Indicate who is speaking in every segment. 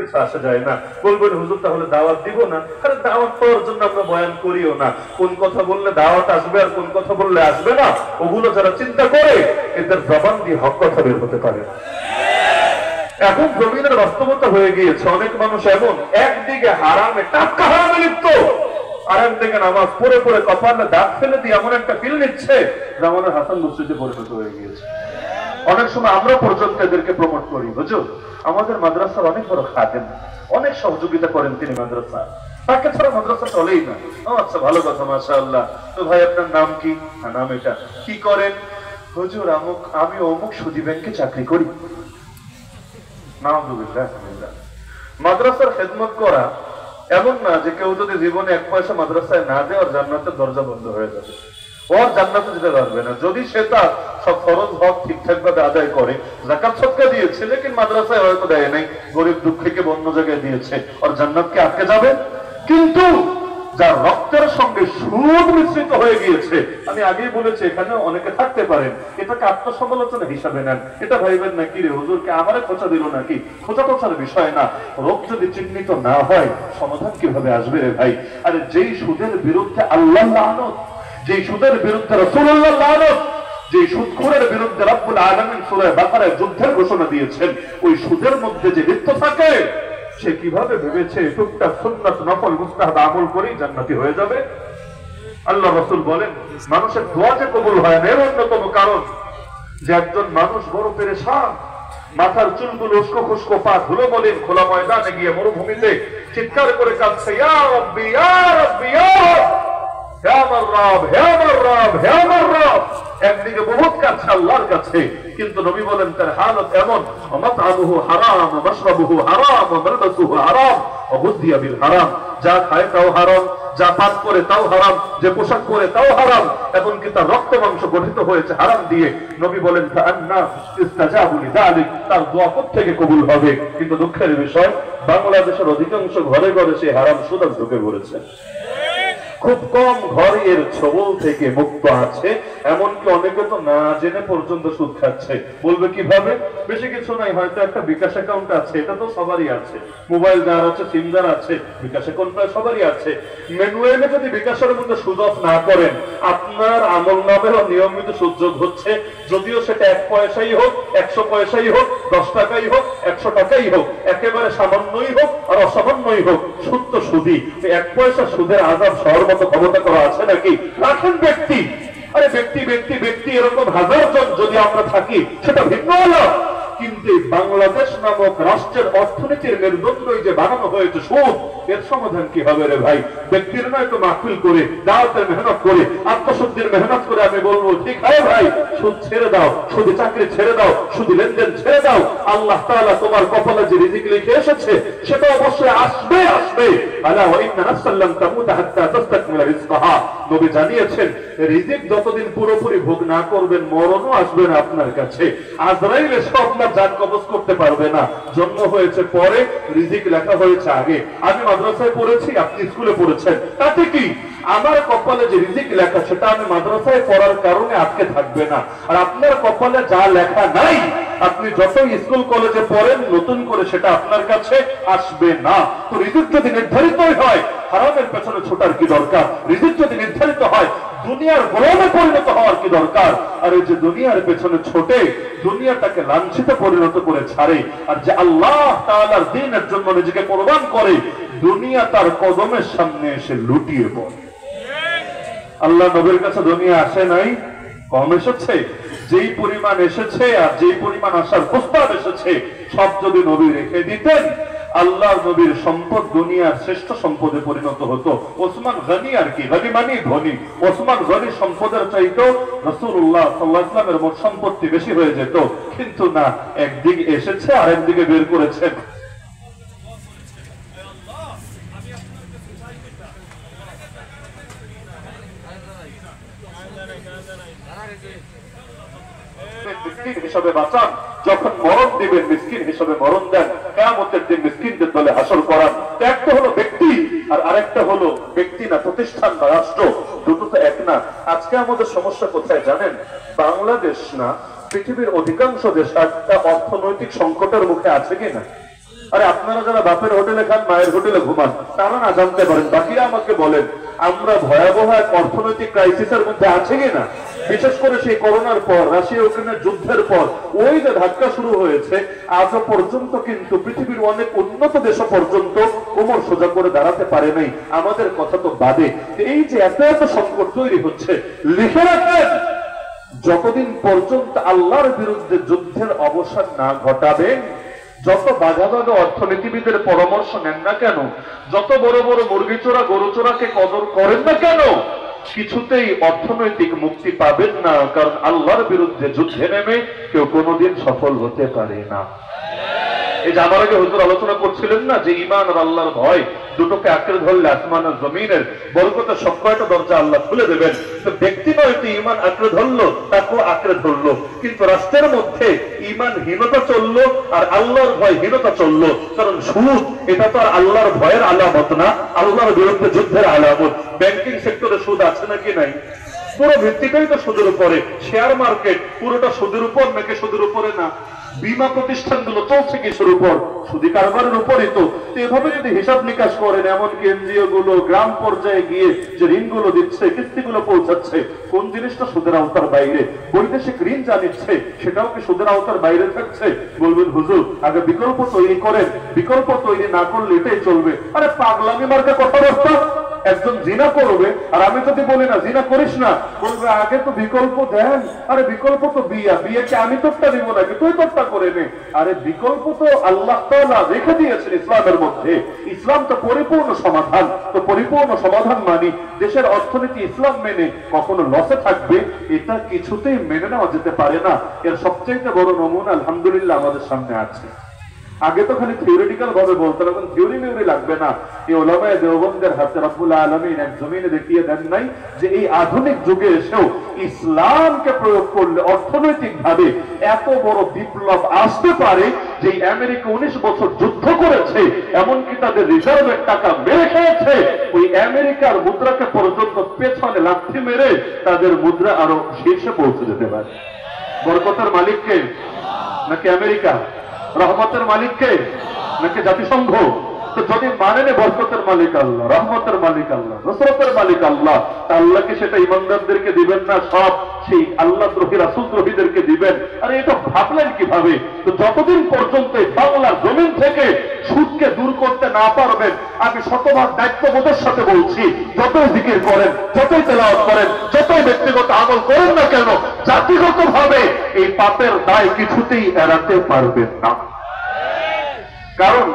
Speaker 1: কিছু আসা যায় না। বলবেন হুজুর তাহলে দাওয়াত দিব না? আরে দাওয়াত পাওয়ার জন্য আমরা বয়ান করিও না। কোন কথা বললে দাওয়াত আসবে আর কোন কথা বললে আসবে না, ওগুলো যারা চিন্তা করে এদের জবান দিয়ে হক কথা বের হতে পারে। এখন জমিনের বাস্তবতা হয়ে গিয়েছে, অনেক মানুষ এমন একদিকে হারামে টাটকা হারামে লিপ্ত, আর একদিকে নামাজ পড়ে পড়ে কপালে দাঁত ফেলে দিয়ে এমন একটা ফিল নিচ্ছে যেমন হাসান বসরিতে পরিণত হয়ে গিয়েছে। অনেক সময় আমরা পর্যন্ত এদেরকে প্রমোট করি, বুঝো আমাদের মাদ্রাসার অনেক বড় খাদেম, অনেক সহযোগিতা করেন তিনি মাদ্রাসা, তাকে ছাড়া মাদ্রাসা চলেই না। আচ্ছা ভালো কথা, মাশাআল্লাহ। তো ভাই আপনার নাম কি? নাম এটা। কি করেন? হুজুর আমি অমুক সুদী ব্যাংকে চাকরি করি। মাদ্রাসার খেদমত করা এমন না যে কেউ যদি জীবনে এক পয়সা মাদ্রাসায় না দেয় ওর জান্নাতের দরজা বন্ধ হয়ে যাবে, ওর জান্নাতে যেতে পারবে না। যদি সে তার সব ফরজ হক ঠিকঠাক ভাবে আদায় করে, যাকাত সদকা দিয়েছে লেকিন মাদ্রাসায় হয়তো দেয় নাই, গরিব দুঃখীকে অন্য জায়গায় দিয়েছে, ওর জান্নাত কি আটকে যাবে? কিন্তু যার রক্তের সঙ্গে সুদ মিশ্রিত হয়ে গিয়েছে, আমি আগেই বলেছি এখানে অনেকে থাকতে পারেন, এটাকে আত্মসমালোচনা হিসাবে নেন, এটা ভাইবেন নাকি রে হুজুরকে আমারে খোঁচা দিল নাকি, খোঁচা টোচার বিষয় না। রোগ যদি চিহ্নিত না হয় সমাধান কিভাবে আসবে রে ভাই? আরে যেই সুদের বিরুদ্ধে আল্লাহ লানত, যেই সুদের বিরুদ্ধে রাসূলুল্লাহ লানত, যে সুদখোরের বিরুদ্ধে রব্বুল আলামিন সূরা বাকারায় যুদ্ধের ঘোষণা দিয়েছেন, ওই সুদের মধ্যে যে লিপ্ত থাকে সে কিভাবে ভেবেছে টুকটাক সুন্নাত নফল মুস্তাহাব আমল করেই জান্নাতি হয়ে যাবে? আল্লাহ রাসূল বলেন মানুষের দোয়া যে কবুল হয় না এর অন্যতম কারণ যে একজন মানুষ বড় পেরেশান, মাথার চুলগুলো উস্কো খুস্কো, পা ধুলো মলিন, খোলা ময়দানে গিয়ে মরুভূমিতে চিৎকার করে কাঁদছে, ইয়া রাব্বি ইয়া রাব্বি ইয়া হে আমার রব, হে আমার রব, হে আমার রব। একদিকে বহুত কাছে আল্লাহর কাছে, কিন্তু নবী বলেন তার হালত এমন, মাতআমুহু হারাম, মাশরাবুহু হারাম, মালবাসুহু হারাম, ওয়া গুযিয়া বিল হারাম। যা খায় তাও হারাম, যা পান করে তাও হারাম, যে পোশাক পরে তাও হারাম, এমনকি তার রক্ত মাংস গঠিত হয়েছে হারাম দিয়ে। নবী বলেন ফাআন্না ইস্তাজাবু লিযালিক, তার দোয়া কোত্থেকে কবুল হবে? কিন্তু দুঃখের বিষয় বাংলাদেশের অধিকাংশ ঘরে ঘরে সে হারাম সুদ ঢুকে পড়েছে। খুব কম ঘর এর ছবল থেকে মুক্ত আছে, এমনকি অনেকে তো না জেনে পর্যন্ত সুদ খাচ্ছে। বলবে কিভাবে? বেশি কিছু নাই, হয়তো একটা বিকাশ অ্যাকাউন্ট আছে, এটা তো সবারই আছে, মোবাইল যার আছে, সিম যার আছে, বিকাশ অ্যাকাউন্ট প্রায় সবারই আছে। ম্যানুয়ালি যদি বিকাশের মধ্যে সুদ অফ না করেন, আপনার আমল নামেও নিয়মিত সুদ যোগ হচ্ছে, যদিও সেটা 1 পয়সাই হোক, 100 পয়সাই হোক, 10 টাকাই হোক, 100 টাকাই হোক, একেবারে সামান্যই হোক আর অসামান্যই হোক, সুদ তো সুদই। 1 পয়সা সুদের আযাব সহর মতো ক্ষমতা করা আছে নাকি? রাখেন ব্যক্তি, আরে ব্যক্তি ব্যক্তি ব্যক্তি এরকম হাজার জন যদি আমরা থাকি সেটা ভিন্ন হলো, কিন্তু বাংলাদেশ নামক রাষ্ট্রের অর্থনীতির মেরুদণ্ডই যে বানানো হয়েছে সুদ, এর সমাধান কি হবে রে ভাই? ব্যক্তির নয় তো মাহফিল করে, দাওয়াতের মেহনত করে, আত্মশুদ্ধির মেহনত করে আমি বলবো ঠিক আছে ভাই, সুদ ছেড়ে দাও, শুধু চাকরি ছেড়ে দাও, শুধু লেনদেন ছেড়ে দাও। আল্লাহ তাআলা তোমার কপালে যে রিজিক লিখে এসেছে সেটা অবশ্যই আসবে আসবে। আলা ওয়া ইন্না নাফসান লাম তামুত হাত্তা তাস্তাকমিলা রিজকাহা, নবী জানিয়েছেন রিজিক যতদিন পুরোপুরি ভোগ না করবেন মরণও আসবে না আপনার কাছে। আজরাইল এসে আপনার জান কবজ করতে পারবে না। জন্ম হয়েছে পরে, রিজিক লেখা হয়েছে আগে। আমি মাদ্রাসায় পড়েছি, আপনি স্কুলে পড়েছেন, তাতে কি? আমার কপালে যে রিজিক লেখা সেটা আমি মাদ্রাসায় পড়ার কারণে আটকে থাকবে না, আর আপনার কপালে যা লেখা নাই আপনি যতই স্কুল কলেজে পড়েন নতুন করে সেটা আপনার কাছে আসবে না। তো রিজিক যদি নির্ধারিতই হয় হারামের পেছনে ছোটার কি দরকার? রিজিক যদি নির্ধারিত হয় দুনিয়ার গোলামে পরিণত হওয়ার কি দরকার? আর এই যে দুনিয়ার পেছনে ছোটে দুনিয়াটাকে লাঞ্ছিত পরিণত করে ছাড়ে, আর যে আল্লাহ তাআলার দ্বীনের জন্য নিজেকে কোরবান করে দুনিয়া তার কদমের সামনে এসে লুটিয়ে পড়ে। আল্লাহ নবীর কাছে দুনিয়া আসে নাই, কম এসেছে। যেই পরিমাণ এসেছে আর যেই পরিমাণ আসার প্রস্তাব এসেছে সব যদি নবী রেখে দিতেন, আল্লাহর নবীর সম্পদ দুনিয়ার শ্রেষ্ঠ সম্পদে পরিণত হতো। ওসমান গনি, আর কি গনি মানে ধনী, ওসমান গনির সম্পদের চাইতেও রাসূলুল্লাহ সাল্লাল্লাহু আলাইহি ওয়াসাল্লামের মোট সম্পত্তি বেশি হয়ে যেত। কিন্তু না, একদিকে এসেছে আর একদিকে বের করেছেন। মিসকিন হিসাবে বাঁচান, যখন মরণ দিবেন মিসকিন হিসাবে মরণ দেন, কিয়ামতের দিন মিসকিনদের দলে হাসর করান। একটা হলো ব্যক্তি আর আরেকটা হলো ব্যক্তি না প্রতিষ্ঠান বা রাষ্ট্র, দুটো তো এক না। আজকে আমাদের সমস্যা কোথায় জানেন? বাংলাদেশ না পৃথিবীর অধিকাংশ দেশ একটা অর্থনৈতিক সংকটের মুখে আছে কিনা? আরে আপনারা যারা বাপের হোটেলে খান, মায়ের হোটেলে ঘুমান, তারা না জানতে পারেন। বাকিরা আমাকে বলেন আমরা ভয়াবহ এক অর্থনৈতিক ক্রাইসিসের মধ্যে আছে কিনা। বিশেষ করে সেই করোনার পর, রাশিয়া ইউক্রেনের যুদ্ধের পর ওই যে ধাক্কা শুরু হয়েছে, আজও পর্যন্ত কিন্তু পৃথিবীর অনেক উন্নত দেশ পর্যন্ত কোমর সোজা করে দাঁড়াতে পারে নাই, আমাদের কথা তো বাদে। এই যে এত এত সংকট তৈরি হচ্ছে, লিখে রাখেন যতদিন পর্যন্ত আল্লাহর বিরুদ্ধে যুদ্ধের অবসান না ঘটাবেন, যত বাঘা বাঘা অর্থনীতিবিদের পরামর্শ নেন না কেন, যত বড় বড় মুরগি চোরা গরু চোরাকে কদর করেন না কেন, কিছুতেই অর্থনৈতিক মুক্তি পাবেন না। কারণ আল্লাহর বিরুদ্ধে যুদ্ধে নেমে কেউ কোনোদিন সফল হতে পারে না। এই যে আমার আগে হুজুর আলোচনা করছিলেন না যে ঈমান আর আল্লাহর ভয় দুটোকে আঁকড়ে ধরলে আসমান আর জমিনের বরকতের সব কয়টা দরজা আল্লাহ খুলে দেবেন। তো ব্যক্তি নয় তো ঈমান আঁকড়ে ধরলো, তাকেও আঁকড়ে ধরলো, কিন্তু রাষ্ট্রের মধ্যে ঈমানহীনতা চললো আর আল্লাহর ভয় হীনতা চললো। কারণ সুদ এটা তো আর আল্লাহর ভয়ের আলামত না, আল্লাহর বিরুদ্ধে যুদ্ধের আলামত। ব্যাংকিং সেক্টরে সুদ আছে নাকি নাই? পুরো ভিত্তিটাই তো সুদের উপরে। শেয়ার মার্কেট পুরোটা সুদের উপর নাকি সুদের উপরে না? বীমা প্রতিষ্ঠানগুলো চলছে কিসের উপর? সুদী কারবারের উপরই তো। এভাবে যদি হিসাব নিকাশ করেন, এমনকি এনজিও গুলো গ্রাম পর্যায়ে গিয়ে যে ঋণগুলো দিচ্ছে, কিস্তিগুলো পৌঁছাচ্ছে, কোন জিনিসটা সুদের আওতার বাইরে? বৈদেশিক ঋণ যা নিচ্ছে সেটাও কি সুদের আওতার বাইরে থাকছে? বলবেন হুজুর আগে বিকল্প তৈরি করেন, বিকল্প তৈরি না করলে এটাই চলবে। আরে পাগলামি মার্কা কথাবার্তা। একজন জিনা করবে আর আমি যদি বলি না জিনা করিস না, বলবে আগে তো বিকল্প দেন। আরে বিকল্প তো বিয়া, বিয়েকে আমি তোরটা দিব নাকি, তুই তোরটা করে নে। আরে বিকল্প তো আল্লাহ তাআলা রেখে দিয়েছেন ইসলামের মধ্যে। ইসলাম তো পরিপূর্ণ সমাধান। তো পরিপূর্ণ সমাধান মানি দেশের অর্থনীতি ইসলাম মেনে কখনো লসে থাকবে, এটা কিছুতেই মেনে নেওয়া যেতে পারে না। এর সবচেয়ে বড় নমুনা আলহামদুলিল্লাহ আমাদের সামনে আছে। আগে তো খালি থিওরিটিক্যাল ভাবে বলতেন, এখন থিওরি মিউরি লাগবে না। এই উলামায়ে দেওবন্দের হাতে রব্বুল আলামিন এক জমিনে দেখিয়ে দেন নাই যে এই আধুনিক যুগে এসেও ইসলামকে প্রয়োগ করলে অর্থনৈতিক ভাবে এত বড় বিপ্লব আসতে পারে যে আমেরিকা 19 বছর যুদ্ধ করেছে, এমনকি তাদের রিজার্ভের টাকা মেরে খেয়েছে, ওই আমেরিকার মুদ্রাকে পর্যন্ত পেছনে লাথি মেরে তাদের মুদ্রা আরো শীর্ষে পৌঁছে যেতে পারে। বরকতের মালিককে নাকি আমেরিকা? রহমতের মালিককে নাকি জাতিসংঘ? তো যদি মানেন বরকতের মালিক আল্লাহ, রহমতের মালিক আল্লাহ, নসরতের মালিক আল্লাহ, তা আল্লাহকে সেটা ইমানদারদেরকে দিবেন না? সব সেই আল্লাহ দ্রোহী রাসূল দ্রোহীদেরকে দিবেন? আরে এটা ভাবলেন কিভাবে? তো যতদিন পর্যন্ত বাংলার জমিন থেকে সুদকে দূর করতে না পারবেন, আমি শতভাগ দায়িত্ববোধের সাথে বলছি, যতই জিকির করেন, যতই তেলাওয়াত করেন, যতই ব্যক্তিগত আমল করেন না কেন, জাতিগত ভাবে এই পাপের দায় কিছুতেই এড়াতে পারবেন না। কারণ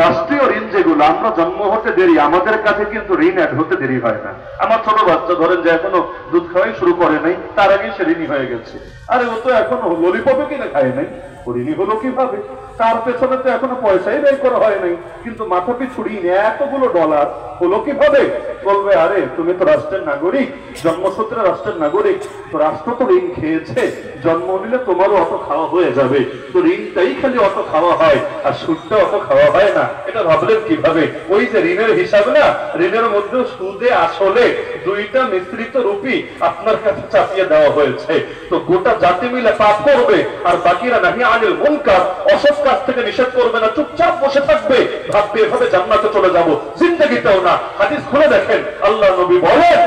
Speaker 1: রাষ্ট্রীয় ঋণ যেগুলো, আমরা জন্ম হতে দেরি, আমাদের কাছে কিন্তু ঋণ অ্যাড হতে দেরি হয় না। আমার ছোট বাচ্চা ধরেন যে এখনো দুধ খাওয়াই শুরু করে নাই, তার আগেই সে ঋণী হয়ে গেছে। আরে ও তো এখনো ললিপপে কিনে খায় নাই, ও ঋণী হলো কিভাবে? তার পেছনে তো এখনো পয়সাই ব্যয় করা হয় নাই, কিন্তু মাথা পিছু ঋণ এতগুলো ডলার হলো কিভাবে? বলবে আরে তুমি তো রাষ্ট্রের নাগরিক, জন্মসূত্রে রাষ্ট্রের নাগরিক, তো রাষ্ট্র তো ঋণ খেয়েছে, জন্ম নিলে তোমারও অত খাওয়া হয়ে যাবে, তো ঋণটাই খালি অত খাওয়া হয় আর সুদটা অত খাওয়া হয় না। এটা ভাবলেন কিভাবে? ওই যে ঋণের হিসাব না, ঋণের মধ্যে সুদে আসলে দুইটা মিশ্রিত রূপী আপনার কাছে চাপিয়ে দেওয়া হয়েছে। তো গোটা জাতি মিলে পাপ করবে আর বাকিরা নাহি আনিল মুনকার, অসৎ কাজ থেকে নিষেধ করবে না, চুপচাপ বসে থাকবে, ভাববে এভাবে জান্নাতে চলে যাব। জিন্দেগিতেও না। হাদিস খুলে দেখেন, আল্লাহ নবী বলেন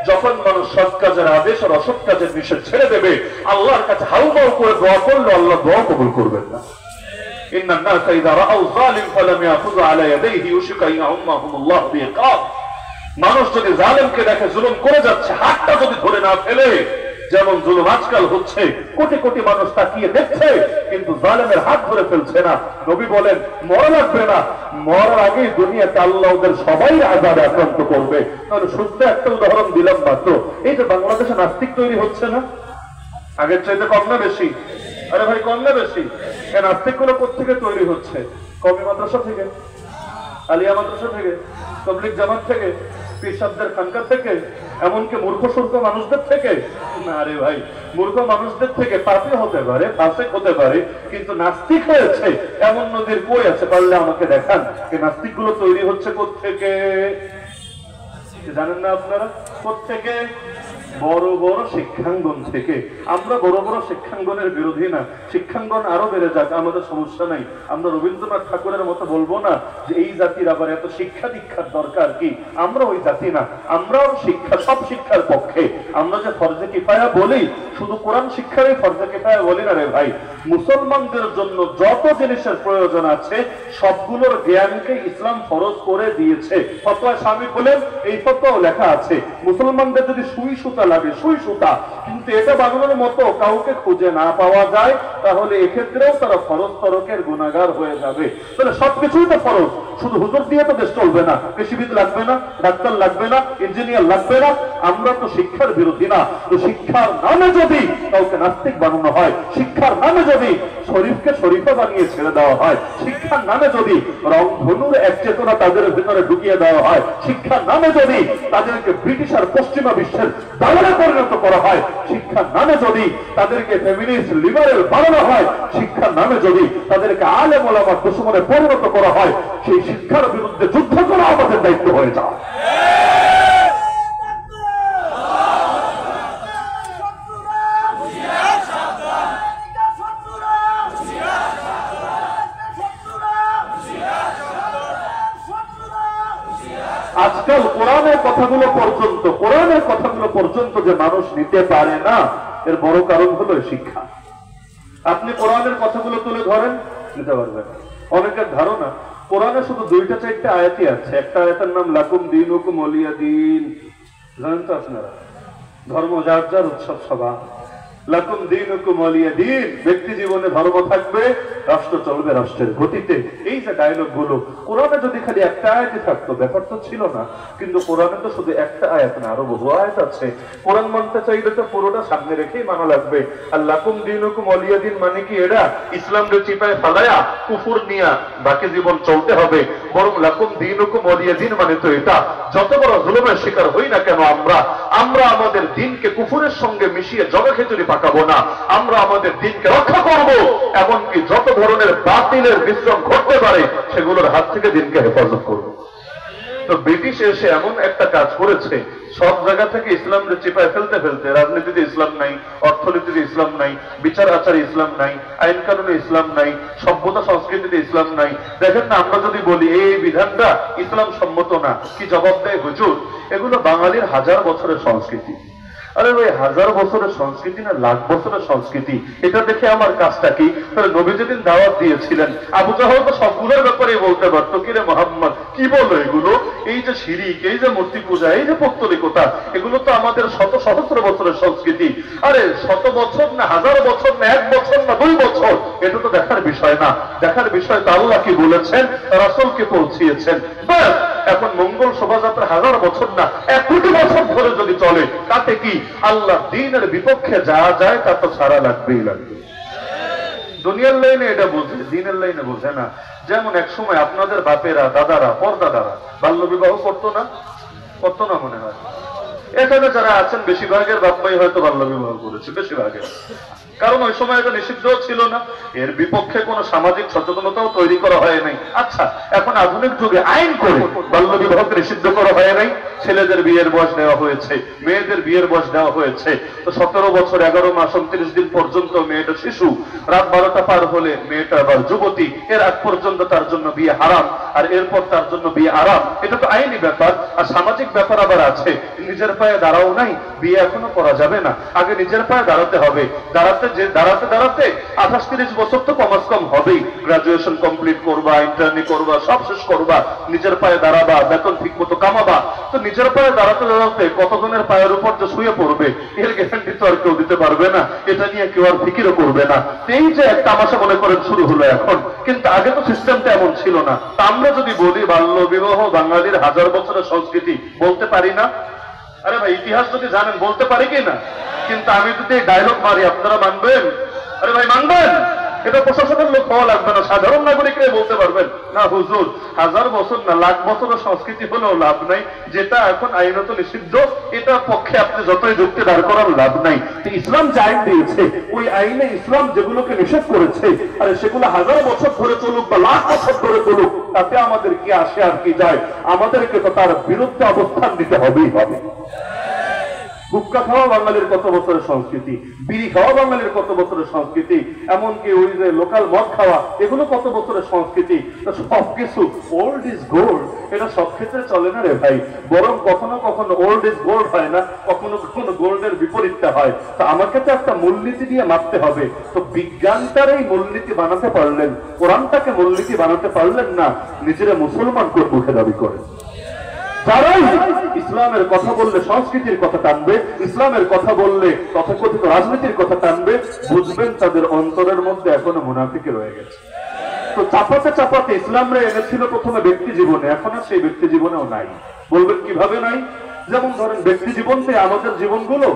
Speaker 1: যখন মানুষ সৎ কাজের আদেশ আর অসৎ কাজের নিষেধ ছেড়ে দেবে, আল্লাহর কাছে হাউমাউ করে দোয়া করলে আল্লাহ দোয়া কবুল করবেন না। ইন্নান নাসা ইযা রাআউ যালিম ফালাম ইয়াখুযু আলা ইয়াদাইহি ইউশিকা আন ইয়াউম্মাহুমুল্লাহু বিইকাব। মানুষ যদি জালেমকে দেখে জুলুম করে যাচ্ছে, হাতটা যদি ধরে না ফেলে, যেমন জুলুম আজকাল হচ্ছে, কোটি কোটি মানুষ তাকিয়ে দেখছে কিন্তু জালেমের হাত ধরে ফেলছে না। নবী বলেন মরা লাগবে না, মরার আগেই দুনিয়াতে আল্লাহ ওদের সবাই আযাবে আক্রান্ত করবে। তাহলে শুদ্ধ একটা উদাহরণ দিলাম মাত্র। এই যে বাংলাদেশে নাস্তিক তৈরি হচ্ছে না, আগের চাইতে কম না বেশি? আরে ভাই কম না বেশি? এই নাস্তিক গুলো কোথেকে তৈরি হচ্ছে? কওমি মাদ্রাসা থেকে, আলিয়া মাদ্রাসা থেকে, তাবলীগ জামাত থেকে, পীর সাহেবদের খানকা থেকে, এমনকি মূর্খ সূর্খ মানুষদের থেকে না। আরে ভাই, মূর্খ মানুষদের থেকে পাপী হতে পারে, ফাসিক হতে পারে, কিন্তু নাস্তিক হয়েছে এমন নদীর কই আছে? পারলে আমাকে দেখান। এই নাস্তিক গুলো তৈরি হচ্ছে কোত্থেকে? জানেন না আপনারা কোত্থেকে? বড় বড় শিক্ষাঙ্গন থেকে। আমরা বড় বড় শিক্ষাঙ্গনের বিরোধী না, শিক্ষাঙ্গন আরো বেড়ে যাক, আমাদের সমস্যা নাই। আমরা রবীন্দ্রনাথ ঠাকুরের মতো বলবো না যে এই জাতির আবার এত শিক্ষা দীক্ষার দরকার কি। আমরা ওই জাতি না, আমরাও শিক্ষা, সব শিক্ষার পক্ষে। আমরা যে ফরজে কিফায়া বলি, শুধু কোরআন শিক্ষারই ফরজে কিফায়া বলি না রে ভাই। মুসলমানদের জন্য যত জিনিসের প্রয়োজন আছে সবগুলোর জ্ঞানকে ইসলাম ফরজ করে দিয়েছে। ফতোয়া স্বামী বলেন, এই ফতোয়াও লেখা আছে, মুসলমানদের যদি সুই সুতা লাগে, সুই সুতা, কিন্তু এটা বানানোর মতো কাউকে খুঁজে না পাওয়া যায়, তাহলে এক্ষেত্রেও তারা ফরজ তরকের গুনাহগার হয়ে যাবে। তাহলে সবকিছুই তো ফরজ, শুধু হুজুর দিয়ে তো দেশ চলবে না, কৃষিবিদ লাগবে না, ডাক্তার লাগবে না, ইঞ্জিনিয়ার লাগবে না। আমরা তো শিক্ষার বিরোধী না। তো শিক্ষার নামে যদি কাউকে নাস্তিক বানানো হয়, শিক্ষার নামে যদি শরীফকে শরীফা বানিয়ে ছেড়ে দেওয়া হয়, শিক্ষার নামে যদি রংধনুর এক চেতনা তাদের ভিতরে ঢুকিয়ে দেওয়া হয়, শিক্ষার নামে যদি তাদেরকে ব্রিটিশ আর পশ্চিমা বিশ্বের দালালে পরিণত করা হয়, শিক্ষার নামে যদি তাদেরকে ফেমিনিস্ট লিবারেল বানানো হয়, শিক্ষার নামে যদি তাদেরকে আলেম ওলামার দুশমনে পরিণত করা হয়, সেই শিক্ষার বিরুদ্ধে যুদ্ধ করা আমাদের দায়িত্ব হয়ে যায়। আজকাল কোরআনের কথাগুলো পর্যন্ত যে মানুষ নিতে পারে না, এর বড় কারণ হলো শিক্ষা। আপনি কোরআনের কথাগুলো তুলে ধরেন, নিতে পারবেন। অনেকের ধারণা কোরআনে শুধু 2-4 আয়াতই আছে। একটা আয়াতের নাম লাকুম দীনুকুম ওয়ালিয়া দীন, জানেন তো আপনারা? ধর্ম যার যার উৎসব সভা। লাকুম দীনুকুম ওয়ালিয়া দীন, ব্যক্তি জীবনে ধর্ম থাকবে, রাষ্ট্র চলবে রাষ্ট্রের গতিতে। এই যে ডায়লগ গুলো, কোরআনে যদি খালি একটা আয়াতই থাকতো ব্যাপার তো ছিল না। কিন্তু কোরআনে তো শুধু একটা আয়াত না, আরো বহু আয়াত আছে। কোরআন মানতে চাইলে তো পুরোটা সামনে রেখেই মানা লাগবে। আর লাকুম দীনুকুম ওয়ালিয়া দীন মানে কি এটা ইসলামকে চিপায় ফালায়া কুফর নিয়া বাকি জীবন চলতে হবে? বরং লাকুম দীনুকুম ওয়ালিয়া দীন মানে তো এটা, যত বড় জুলুমের শিকার হই না কেন আমরা আমাদের দ্বীনকে কুফরের সঙ্গে মিশিয়ে জগা খেচুরি পাকাবো না। আমরা আমাদের দ্বীনকে রক্ষা করব, এমনকি যত ধরনের বাতিলের মিশ্রণ ঘটতে পারে সেগুলোর হাত থেকে দ্বীনকে হেফাজত করব। তো ব্রিটিশ এসে এমন একটা কাজ করেছে, সব জায়গা থেকে ইসলামকে চিপায় ফেলতে ফেলতে, রাজনীতিতে ইসলাম নাই, অর্থনীতিতে ইসলাম নাই, বিচার আচারে ইসলাম নাই, আইন কানুনে ইসলাম নাই, সভ্যতা সংস্কৃতিতে ইসলাম নাই। দেখেন না, আমরা যদি বলি এই বিধানটা ইসলাম সম্মত না, কি জবাব দেয় হুজুর? এগুলো বাঙালির 1000 বছরের সংস্কৃতি। আরে ভাই, 1000 বছরের সংস্কৃতি না লাখ বছরের সংস্কৃতি, এটা দেখে আমার কাজটা কি? তাহলে নবী যেদিন দাওয়াত দিয়েছিলেন, আবু জাহল তো সবগুলোর ব্যাপারে বলতে পারতো, কিরে মোহাম্মদ কি বলো এগুলো? এই যে শিরিক, এই যে মূর্তি পূজা, এই যে পৌত্তলিকতা, এগুলো তো আমাদের শত সহস্র বছরের সংস্কৃতি। আরে 100 বছর না, 1000 বছর না, 1 বছর না, 2 বছর, এটা তো দেখার বিষয় না। দেখার বিষয় তো আল্লাহ কি বলেছেন, রাসূলকে পৌঁছিয়েছেন। ব্যাস, এখন মঙ্গল শোভাযাত্রা 1000 বছর না, 1 কোটি বছর ধরে যদি চলে, তাতে কি? আল্লাহ দ্বীনের বিপক্ষে যা যায় তা তো ছাড়া লাগবেই লাগবে। দুনিয়ার লাইনে এটা বোঝে, দ্বীনের লাইনে বোঝে না। যেমন এক সময় আপনাদের বাপেরা, দাদারা, পরদাদারা বাল্য বিবাহ করতো না? করতো না মনে হয়? এখানে যারা আছেন বেশিরভাগের বাপ মাই হয়তো বাল্য বিবাহ করেছে, বেশিরভাগের। কারণ ওই সময় এটা নিষিদ্ধ ছিল না, এর বিপক্ষে কোনো সামাজিক সচেতনতাও তৈরি করা হয় নাই। আচ্ছা, এখন আধুনিক যুগে আইন করে বাল্য বিবাহকে নিষিদ্ধ করা হয় নাই। ছেলেদের বিয়ের বয়স দেওয়া হয়েছে, মেয়েদের বিয়ের বয়স দেওয়া হয়েছে। তো 17 বছর 11 মাস 29 দিন পর্যন্ত মেয়েটা শিশু, রাত 12টা পার হলে মেয়েটা আবার যুবতী। এর আগ পর্যন্ত তার জন্য বিয়ে হারাম, আর এরপর তার জন্য বিয়ে আরাম। এটা তো আইনি ব্যাপার। আর সামাজিক ব্যাপার আবার আছে, নিজের পায়ে দাঁড়াও নাই, বিয়ে এখনো করা যাবে না। আগে নিজের পায়ে দাঁড়াতে হবে। দাঁড়াতে 28-30 বছর তো কমাস কম হবেই। গ্রাজুয়েশন কমপ্লিট করবা, ইন্টার্নি করবা, সব শেষ করবা, নিজের পায়ে দাঁড়াবা, বেতন ঠিক মতো কামাবা। তো নিজের পায়ে দাঁড়াতে দাঁড়াতে কতজনের পায়ের উপর যে শুয়ে পড়বে এর গ্যারান্টি তো আর কেউ দিতে পারবে না। এটা নিয়ে কেউ আর ফিকিরও করবে না। এই যে একটা তামাশা মনে করেন শুরু হলো এখন, কিন্তু আগে তো সিস্টেমটা এমন ছিল না। তা আমরা যদি বলি বাল্য বিবাহ বাঙালির 1000 বছরের সংস্কৃতি, বলতে পারি না? আরে ভাই, ইতিহাস যদি জানেন বলতে পারি কি না? কিন্তু আমি যদি ডায়লগ মারি আপনারা মানবেন? আরে ভাই, মানবেন? এটা প্রশাসনের লোক হওয়া লাগবে না, সাধারণ নাগরিকরাই বলতে পারবেন না হুজুর 1000 বছর না লাখ বছরের সংস্কৃতি হলেও লাভ নাই, যেটা এখন আইনত নিষিদ্ধ, এটার পক্ষে আপনি যতই যুক্তি দাঁড় করার লাভ নাই। ইসলাম যে আইন দিয়েছে, ওই আইনে ইসলাম যেগুলোকে নিষেধ করেছে, আরে সেগুলো 1000 বছর ধরে চলুক বা লাখ বছর ধরে চলুক, তাতে আমাদের কি আসে আর কি যায়? আমাদেরকে তো তার বিরুদ্ধে অবস্থান নিতে হবেই হবে। গুটখা খাওয়া বাঙালির কত বছরের সংস্কৃতি, বিড়ি খাওয়া বাঙালির কত বছরের সংস্কৃতি, এমনকি ওই যে লোকাল মদ খাওয়া, এগুলো কত বছরের সংস্কৃতি। সবকিছু ওল্ড ইজ গোল্ড, এটা সব ক্ষেত্রে চলে না রে ভাই। বরং কখনো কখনো ওল্ড ইজ গোল্ড হয় না, কখনো কখনো গোল্ডের বিপরীতটা হয়। তো আমাকে তো একটা মূলনীতি দিয়ে মাপতে হবে। তো বিজ্ঞানটার এই মূলনীতি বানাতে পারলেন, কোরআনটাকে মূলনীতি বানাতে পারলেন না, নিজেরা মুসলমান করে মুখে দাবি করে। যারাই ইসলামের কথা বললে সংস্কৃতির কথা টানবে, ইসলামের কথা বললে তথাকথিত রাজনীতির কথা টানবে, বুঝবেন তাদের অন্তরের মধ্যে এখনো মুনাফিকি রয়ে গেছে। তো চাপাতে চাপাতে ইসলামরে এনেছিল প্রথমে ব্যক্তি জীবনে, এখন আর সেই ব্যক্তি জীবনেও নাই। বলবেন কিভাবে নাই? যেমন ধরেন ব্যক্তি জীবনতে আমাদের জীবনগুলো,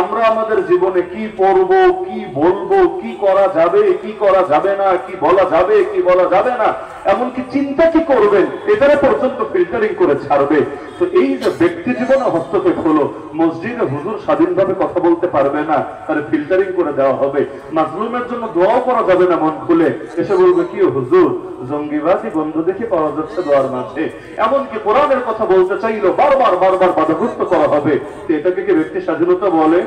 Speaker 1: আমরা আমাদের জীবনে কি পড়ব, কি বলবো, কি করা যাবে, কি করা যাবে না, কি বলা যাবে, কি বলা যাবে না, এমনকি চিন্তা কি করবেন, এটারে পর্যন্ত ফিল্টারিং করে ছাড়বে। তো এই যে ব্যক্তি জীবনে হস্তক্ষেপ হলো, মসজিদে হুজুর স্বাধীনভাবে কথা বলতে পারবে না, তার ফিল্টারিং করে দেওয়া হবে। মাজলুমের জন্য দোয়াও করা যাবে না মন খুলে, এসে বলবে কি হুজুর জঙ্গিবাদী বন্ধু দেখে পাওয়া যাচ্ছে দোয়ার মাঝে। এমনকি কোরআনের কথা বলতে চাইলো বারবার বারবার বাধাগ্রস্ত করা হবে। এটাকে কি ব্যক্তি স্বাধীনতা বলে?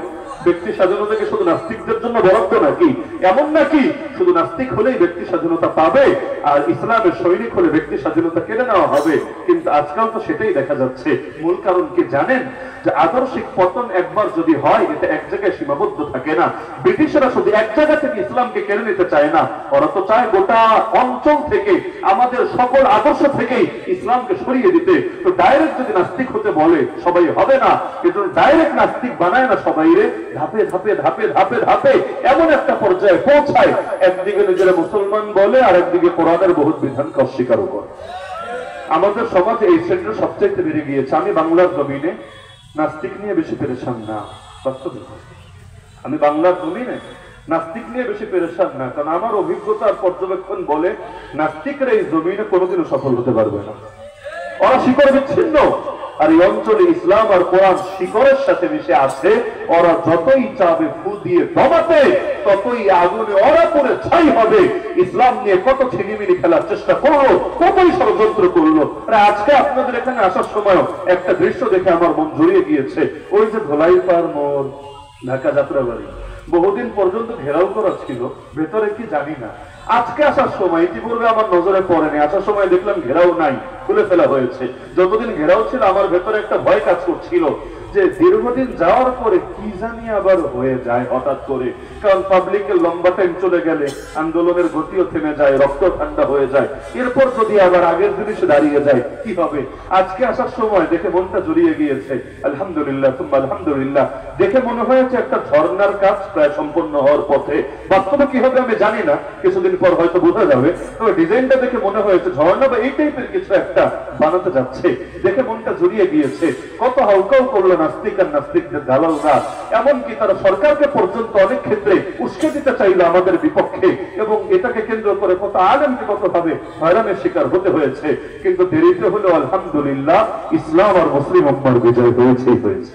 Speaker 1: ব্যক্তি স্বাধীনতাকে শুধু নাস্তিকদের জন্য বরাদ্দ নাকি? এমন নাকি শুধু নাস্তিক হলেই ব্যক্তি স্বাধীনতা পাবে আর ইসলামের সৈনিক হলে ব্যক্তি স্বাধীনতা কেড়ে নেওয়া হবে? কিন্তু আজকাল তো সেটাই দেখা যাচ্ছে। মূল কারণ কি জানেন? যে আদর্শিক পতন একবার যদি হয়, এটা এক জায়গায় সীমাবদ্ধ থাকে না। ব্রিটিশরা শুধু এক জায়গা থেকে ইসলামকে কেড়ে নিতে চায় না, ওরা তো চায় গোটা অঞ্চল থেকে, আমাদের সকল আদর্শ থেকেই ইসলামকে সরিয়ে দিতে। তো ডাইরেক্ট যদি নাস্তিক হতে বলে সবাই হবে না, কিন্তু ডাইরেক্ট নাস্তিক বানায় না সবাই রে, ধাপে ধাপে ধাপে ধাপে ধাপে এমন একটা পর্যায়ে পৌঁছায়, একদিকে নিজেরা মুসলমান বলে আর একদিকে কোরআনের বহুত বিধানকে অস্বীকারও করে। আমাদের সমাজে এই শ্রেণীটা সবচেয়ে বেড়ে গিয়েছে। আমি বাংলার জমিনে নাস্তিক নিয়ে বেশি পেরেশান না, বাস্তবে আমি বাংলার জমিনে নাস্তিক নিয়ে বেশি পেরেশান না, কারণ আমার অভিজ্ঞতা আর পর্যবেক্ষণ বলে নাস্তিকরা এই জমিনে কোনোদিনও সফল হতে পারবে না। ওরা শিকড় বিচ্ছিন্ন, আর এই অঞ্চলে ইসলাম আর কোরআন শিকড়ের সাথে মিশে আছে। ওরা যতই চাবে ফু দিয়ে দমাতে, ততই আগুনে ওরা পরে ছাই হবে। ইসলাম নিয়ে কত ছিনিমিনি খেলার চেষ্টা করলো, কতই ষড়যন্ত্র করলো। আজকে আপনাদের এখানে আসার সময় একটা দৃশ্য দেখে আমার মন জড়িয়ে গিয়েছে। ওই যে ধোলাইপাড় মোড়, ঢাকা যাত্রাবাড়ি, বহুদিন পর্যন্ত ঘেরাও করা ছিল, ভেতরে কি জানি না। আজকে আসার সময়, ইতিপূর্বে আমার নজরে পড়েনি, আসার সময় দেখলাম ঘেরাও নাই, খুলে ফেলা হয়েছে। যতদিন ঘেরাও ছিল আমার ভেতরে একটা ভয় কাজ করছিল যে দীর্ঘদিন যাওয়ার পরে কি জানি আবার হয়ে যায় হঠাৎ করে। কারণ পাবলিকের লম্বা টাইম চলে গেলে আন্দোলনের গতিও থেমে যায়, রক্ত ঠান্ডা হয়ে যায়। এরপর যদি আবার আগের জিনিসে দাঁড়িয়ে যায় কি হবে? আজকে আসার সময় দেখে মনটা জড়িয়ে গিয়েছে। আলহামদুলিল্লাহ তুম্মা আলহামদুলিল্লাহ। দেখে মনে হয়েছে একটা ঝর্ণার কাজ প্রায় সম্পন্ন হওয়ার পথে। বাস্তবে কি হবে আমি জানি না, কিছুদিন পর হয়তো বোঝা যাবে। তবে ডিজাইনটা দেখে মনে হয়েছে ঝর্ণা বা এই টাইপের কিছু একটা বানাতে যাচ্ছে। দেখে মনটা জড়িয়ে গিয়েছে। কত হাউকাউ করলো নাস্তিক আর নাস্তিকদের দালালরা, এমনকি তারা সরকারকে পর্যন্ত অনেক ক্ষেত্রে উস্কে দিতে চাইলো আমাদের বিপক্ষে, এবং এটাকে কেন্দ্র করে কত আলেমকে কত ভাবে হয়রানির শিকার হতে হয়েছে। কিন্তু দেরিতে হলো আলহামদুলিল্লাহ ইসলাম আর মুসলিম উম্মার বিজয় হয়েছেই হয়েছে।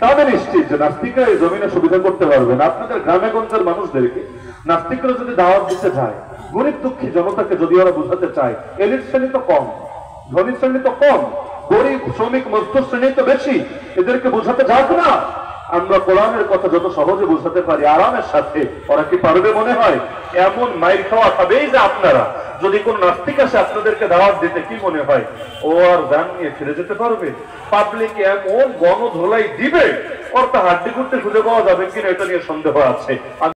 Speaker 1: তাহলে নিশ্চিত যে নাস্তিকরা এই জমিনে সুবিধা করতে পারবে না। আপনাদের গ্রামে গঞ্জের মানুষদেরকে নাস্তিকরা যদি দাওয়াত দিতে যায়, গরিব দুঃখী জনতাকে যদি ওরা বুঝাতে চায়, এলিট শ্রেণী তো কম, ধনী শ্রেণী তো কম, গরিব শ্রমিক মজদুর শ্রেণী তো বেশি, এদেরকে বোঝাতে যাক না। আমরা কোরআনের কথা যত সহজে বোঝাতে পারি আরামের সাথে, ওরা কি পারবে মনে হয়? এমন মাইর খাওয়া খাবেই যে আপনারা, যদি কোন নাস্তিক আসে আপনাদেরকে দাওয়াত দিতে, কি মনে হয় ও আর গান নিয়ে ফিরে যেতে পারবে? পাবলিক এমন গণধোলাই দিবে, ওর তা হাড্ডি করতে খুঁজে পাওয়া যাবে কিনা এটা নিয়ে সন্দেহ আছে।